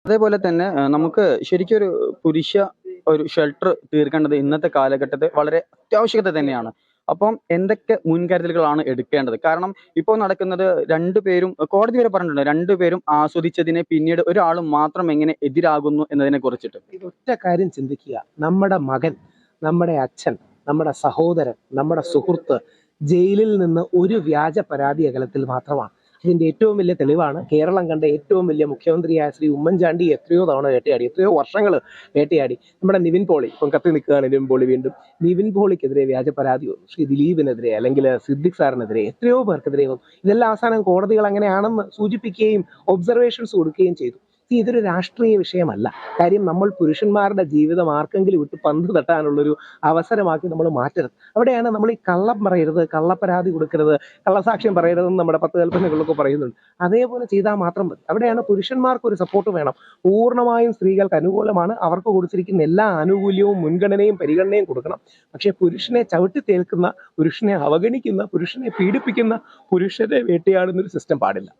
അതേപോലെ തന്നെ നമുക്ക് ശരിക്കും ഒരു ഷെൽട്ടർ തീർക്കേണ്ടത് ഇന്നത്തെ കാലഘട്ടത്തിൽ വളരെ അത്യാവശ്യകത തന്നെയാണ്. അപ്പം എന്തൊക്കെ മുൻകരുതലുകളാണ് എടുക്കേണ്ടത്? കാരണം ഇപ്പോൾ നടക്കുന്നത് രണ്ടുപേരും കോടതി വരെ പറഞ്ഞിട്ടുണ്ട്. രണ്ടുപേരും ആസ്വദിച്ചതിനെ പിന്നീട് ഒരാൾ മാത്രം എങ്ങനെ എതിരാകുന്നു എന്നതിനെ കുറിച്ചിട്ട്. ഒറ്റ കാര്യം ചിന്തിക്കുക. നമ്മുടെ മകൻ, നമ്മുടെ അച്ഛൻ, നമ്മുടെ സഹോദരൻ, നമ്മുടെ സുഹൃത്ത് ജയിലിൽ നിന്ന് ഒരു വ്യാജ പരാതി അകലത്തിൽ മാത്രമാണ്. ഇതിന്റെ ഏറ്റവും വലിയ തെളിവാണ് കേരളം കണ്ട ഏറ്റവും വലിയ മുഖ്യമന്ത്രിയായ ശ്രീ ഉമ്മൻചാണ്ടി എത്രയോ തവണ വേട്ടയാടി, എത്രയോ വർഷങ്ങൾ വേട്ടയാടി. നമ്മുടെ നിവിൻ പോളി ഇപ്പം കത്തി നിൽക്കുകയാണ്. നിവിൻ പോളി വീണ്ടും നിവിൻ പോളിക്കെതിരെ വ്യാജ പരാതി വന്നു. ശ്രീ ദിലീപിനെതിരെ അല്ലെങ്കിൽ സിദ്ദിഖ് സാറിനെതിരെ എത്രയോ പേർക്കെതിരെ വന്നു. ഇതെല്ലാം അവസാനം കോടതികൾ അങ്ങനെയാണെന്ന് സൂചിപ്പിക്കുകയും ഒബ്സർവേഷൻസ് കൊടുക്കുകയും ചെയ്തു. ഇതൊരു രാഷ്ട്രീയ വിഷയമല്ല. കാര്യം നമ്മൾ പുരുഷന്മാരുടെ ജീവിതം ആർക്കെങ്കിലും വിട്ട് പന്ത് തട്ടാനുള്ളൊരു അവസരമാക്കി നമ്മൾ മാറ്റരുത്. അവിടെയാണ് നമ്മൾ ഈ കള്ളം പറയരുത്, കള്ളപ്പരാതി കൊടുക്കരുത്, കള്ളസാക്ഷ്യം പറയരുതെന്ന് നമ്മുടെ 10 കൽപ്പനകളൊക്കെ പറയുന്നുണ്ട്. അതേപോലെ ചെയ്താൽ മാത്രം മതി. അവിടെയാണ് പുരുഷന്മാർക്ക് ഒരു സപ്പോർട്ട് വേണം. പൂർണ്ണമായും സ്ത്രീകൾക്ക് അനുകൂലമാണ്. അവർക്ക് കൊടുത്തിരിക്കുന്ന എല്ലാ ആനുകൂല്യവും മുൻഗണനയും പരിഗണനയും കൊടുക്കണം. പക്ഷെ പുരുഷനെ ചവിട്ടി തേൽക്കുന്ന, പുരുഷനെ അവഗണിക്കുന്ന, പുരുഷനെ പീഡിപ്പിക്കുന്ന, പുരുഷനെ വേട്ടയാടുന്നൊരു സിസ്റ്റം പാടില്ല.